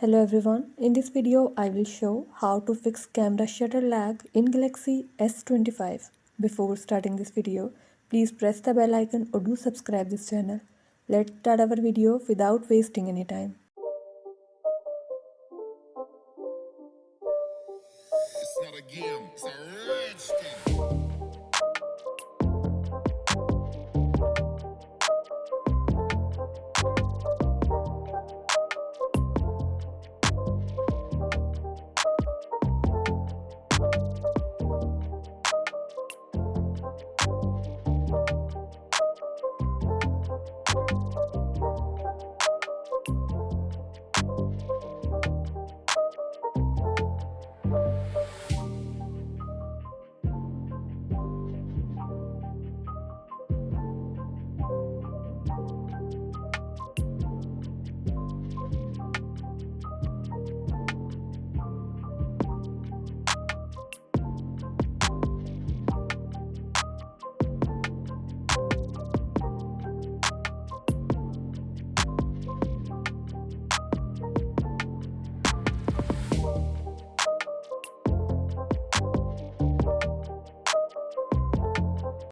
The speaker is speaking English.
Hello everyone, in this video I will show how to fix camera shutter lag in Galaxy S25. Before starting this video, please press the bell icon or do subscribe this channel. Let's start our video without wasting any time. It's not a game, it's a rich thing.